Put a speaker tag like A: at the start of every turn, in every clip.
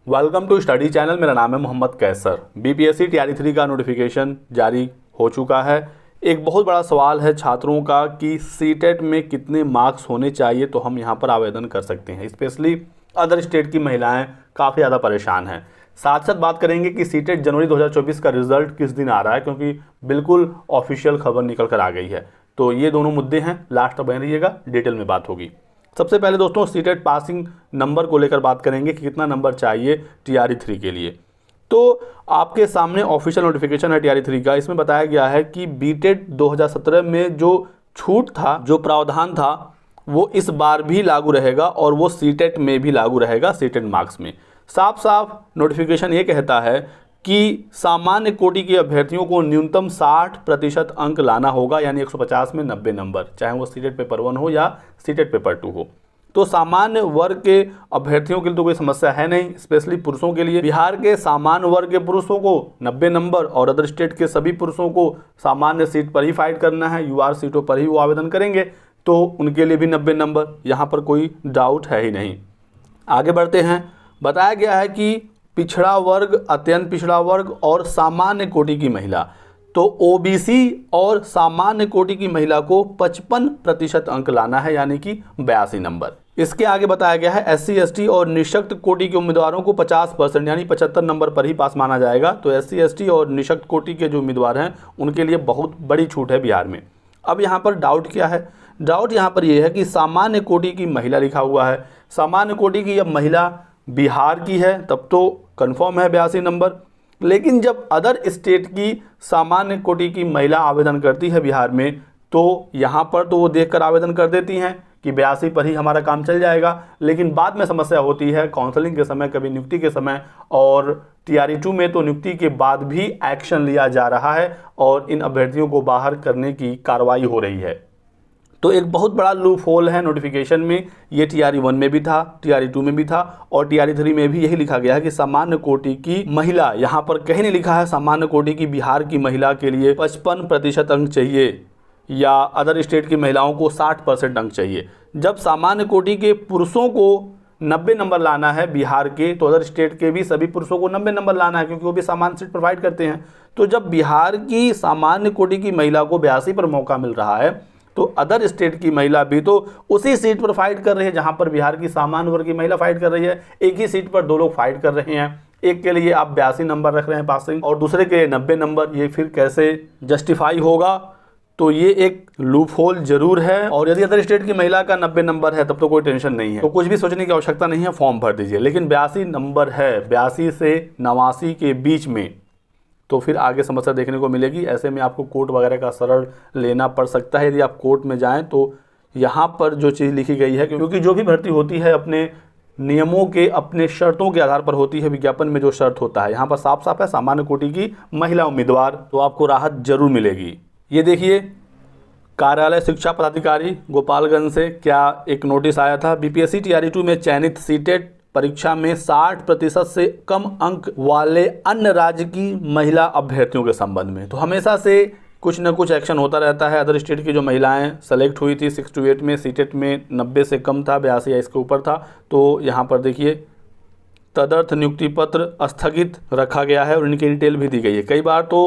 A: Welcome to study channel. मेरा नाम है मोहम्मद कैसर। बीपीएससी टीआरई 3 का नोटिफिकेशन जारी हो चुका है। एक बहुत बड़ा सवाल है छात्रों का कि सीटेट में कितने मार्क्स होने चाहिए तो हम यहां पर आवेदन कर सकते हैं। स्पेशली अदर स्टेट की महिलाएं काफ़ी ज़्यादा परेशान हैं। साथ साथ बात करेंगे कि सीटेट जनवरी 2024 का रिजल्ट किस दिन आ रहा है, क्योंकि बिल्कुल ऑफिशियल खबर निकल कर आ गई है। तो ये दोनों मुद्दे हैं, लास्ट तक बने रहिएगा, डिटेल में बात होगी। सबसे पहले दोस्तों सीटेट पासिंग नंबर को लेकर बात करेंगे कि कितना नंबर चाहिए टीआरई 3 के लिए। तो आपके सामने ऑफिशियल नोटिफिकेशन है टीआरई 3 का। इसमें बताया गया है कि बीटेट 2017 में जो छूट था, जो प्रावधान था, वो इस बार भी लागू रहेगा और वो सीटेट में भी लागू रहेगा। सीटेट मार्क्स में साफ साफ नोटिफिकेशन ये कहता है कि सामान्य कोटि के अभ्यर्थियों को न्यूनतम 60% अंक लाना होगा, यानी 150 में 90 नंबर, चाहे वो सीटेट पेपर 1 हो या सीटेट पेपर 2 हो। तो सामान्य वर्ग के अभ्यर्थियों के लिए तो कोई समस्या है नहीं। स्पेशली पुरुषों के लिए बिहार के सामान्य वर्ग के पुरुषों को 90 नंबर और अदर स्टेट के सभी पुरुषों को सामान्य सीट पर ही फाइट करना है, यूआर सीटों पर ही वो आवेदन करेंगे, तो उनके लिए भी 90 नंबर, यहाँ पर कोई डाउट है ही नहीं। आगे बढ़ते हैं। बताया गया है कि पिछड़ा वर्ग, अत्यंत पिछड़ा वर्ग और सामान्य कोटि की महिला, तो ओबीसी और सामान्य कोटि की महिला को 55% अंक लाना है, यानी कि 82 नंबर। इसके आगे बताया गया है एससी एसटी और निःशक्त कोटि के उम्मीदवारों को 50% यानी 75 नंबर पर ही पास माना जाएगा। तो एससी एसटी और निःशक्त कोटि के जो उम्मीदवार हैं उनके लिए बहुत बड़ी छूट है बिहार में। अब यहाँ पर डाउट क्या है? डाउट यहाँ पर यह है कि सामान्य कोटि की महिला लिखा हुआ है। सामान्य कोटि की जब महिला बिहार की है तब तो कंफर्म है 82 नंबर, लेकिन जब अदर स्टेट की सामान्य कोटि की महिला आवेदन करती है बिहार में, तो यहाँ पर तो वो देखकर आवेदन कर देती हैं कि 82 पर ही हमारा काम चल जाएगा। लेकिन बाद में समस्या होती है काउंसलिंग के समय, कभी नियुक्ति के समय, और टीआरई 2 में तो नियुक्ति के बाद भी एक्शन लिया जा रहा है और इन अभ्यर्थियों को बाहर करने की कार्रवाई हो रही है। तो एक बहुत बड़ा लूप होल है नोटिफिकेशन में। ये टीआरई 1 में भी था, टीआरई 2 में भी था और टीआरई 3 में भी यही लिखा गया है कि सामान्य कोटि की महिला, यहाँ पर कहीं नहीं लिखा है सामान्य कोटि की बिहार की महिला के लिए 55% अंक चाहिए या अदर स्टेट की महिलाओं को 60% अंक चाहिए। जब सामान्य कोटि के पुरुषों को 90 नंबर लाना है बिहार के, तो अदर स्टेट के भी सभी पुरुषों को 90 नंबर लाना है, क्योंकि वो भी सामान्य सीट प्रोवाइड करते हैं। तो जब बिहार की सामान्य कोटि की महिला को 82 पर मौका मिल रहा है, तो अदर स्टेट की महिला भी तो उसी सीट पर फाइट कर रही है जहां पर बिहार की सामान्य वर्ग की महिला फाइट कर रही है। एक ही सीट पर दो लोग फाइट कर रहे हैं, एक के लिए आप 82 नंबर रख रहे हैं पासिंग और दूसरे के लिए 90 नंबर। ये फिर कैसे जस्टिफाई होगा? तो ये एक लूप होल जरूर है। और यदि अदर स्टेट की महिला का 90 नंबर है तब तो कोई टेंशन नहीं है, तो कुछ भी सोचने की आवश्यकता नहीं है, फॉर्म भर दीजिए। लेकिन 82 नंबर है, 82 से 89 के बीच में, तो फिर आगे समस्या देखने को मिलेगी। ऐसे में आपको कोर्ट वगैरह का शरण लेना पड़ सकता है। यदि आप कोर्ट में जाएं तो यहाँ पर जो चीज़ लिखी गई है, क्योंकि जो भी भर्ती होती है अपने नियमों के, अपने शर्तों के आधार पर होती है। विज्ञापन में जो शर्त होता है यहाँ पर साफ साफ है सामान्य कोटि की महिला उम्मीदवार, तो आपको राहत जरूर मिलेगी। ये देखिए, कार्यालय शिक्षा पदाधिकारी गोपालगंज से क्या एक नोटिस आया था। बीपीएससी टीआरई 2 में चयनित सीटेट परीक्षा में 60% से कम अंक वाले अन्य राज्य की महिला अभ्यर्थियों के संबंध में। तो हमेशा से कुछ न कुछ एक्शन होता रहता है। अदर स्टेट की जो महिलाएं सेलेक्ट हुई थी 6 to 8 में, सीटेट में 90 से कम था, 82 या इसके ऊपर था। तो यहाँ पर देखिए तदर्थ नियुक्ति पत्र स्थगित रखा गया है और इनकी डिटेल भी दी गई है। कई बार तो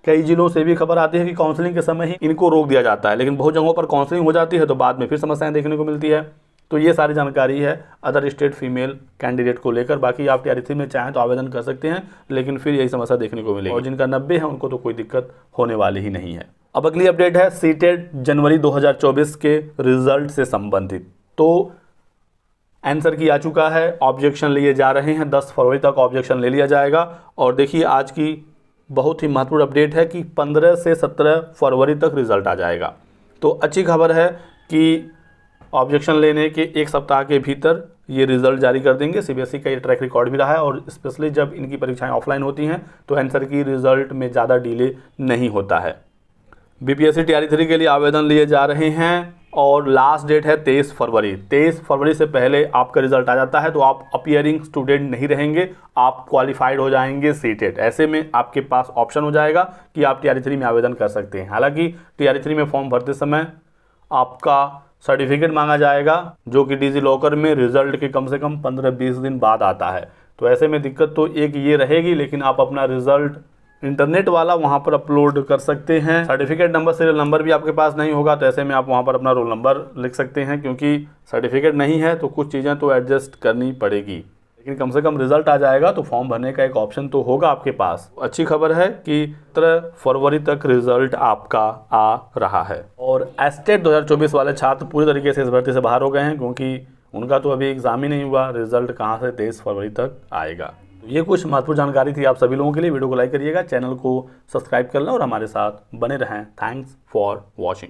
A: कई जिलों से भी खबर आती है कि काउंसलिंग के समय ही इनको रोक दिया जाता है, लेकिन बहुत जगहों पर काउंसलिंग हो जाती है तो बाद में फिर समस्याएं देखने को मिलती है। तो ये सारी जानकारी है अदर स्टेट फीमेल कैंडिडेट को लेकर। बाकी आप टीआरई 3 में चाहें तो आवेदन कर सकते हैं, लेकिन फिर यही समस्या देखने को मिलेगी। और जिनका 90 है उनको तो कोई दिक्कत होने वाली ही नहीं है। अब अगली अपडेट है सीटेट जनवरी 2024 के रिजल्ट से संबंधित। तो आंसर की आ चुका है, ऑब्जेक्शन लिए जा रहे हैं, 10 फरवरी तक ऑब्जेक्शन ले लिया जाएगा। और देखिए आज की बहुत ही महत्वपूर्ण अपडेट है कि 15 से 17 फरवरी तक रिजल्ट आ जाएगा। तो अच्छी खबर है कि ऑब्जेक्शन लेने के एक सप्ताह के भीतर ये रिजल्ट जारी कर देंगे। सीबीएसई का ये ट्रैक रिकॉर्ड भी रहा है और स्पेशली जब इनकी परीक्षाएं ऑफलाइन होती हैं तो आंसर की रिजल्ट में ज़्यादा डिले नहीं होता है। बीपीएससी टीआरई 3 के लिए आवेदन लिए जा रहे हैं और लास्ट डेट है 23 फरवरी। 23 फरवरी से पहले आपका रिजल्ट आ जाता है तो आप अपीयरिंग स्टूडेंट नहीं रहेंगे, आप क्वालिफाइड हो जाएंगे सीटेट। ऐसे में आपके पास ऑप्शन हो जाएगा कि आप टीआरई 3 में आवेदन कर सकते हैं। हालांकि टीआरई 3 में फॉर्म भरते समय आपका सर्टिफिकेट मांगा जाएगा जो कि डिजी लॉकर में रिजल्ट के कम से कम 15-20 दिन बाद आता है। तो ऐसे में दिक्कत तो एक ये रहेगी, लेकिन आप अपना रिजल्ट इंटरनेट वाला वहाँ पर अपलोड कर सकते हैं। सर्टिफिकेट नंबर, सीरियल नंबर भी आपके पास नहीं होगा तो ऐसे में आप वहाँ पर अपना रोल नंबर लिख सकते हैं, क्योंकि सर्टिफिकेट नहीं है तो कुछ चीज़ें तो एडजस्ट करनी पड़ेगी, लेकिन कम से कम रिजल्ट आ जाएगा तो फॉर्म भरने का एक ऑप्शन तो होगा आपके पास। अच्छी खबर है कि 17 फरवरी तक रिजल्ट आपका आ रहा है। और एस्टेट 2024 वाले छात्र पूरी तरीके से इस भर्ती से बाहर हो गए हैं, क्योंकि उनका तो अभी एग्जाम ही नहीं हुआ, रिजल्ट कहाँ से 23 फरवरी तक आएगा। तो ये कुछ महत्वपूर्ण जानकारी थी आप सभी लोगों के लिए। वीडियो को लाइक करिएगा, चैनल को सब्सक्राइब कर लें और हमारे साथ बने रहें। Thanks for watching.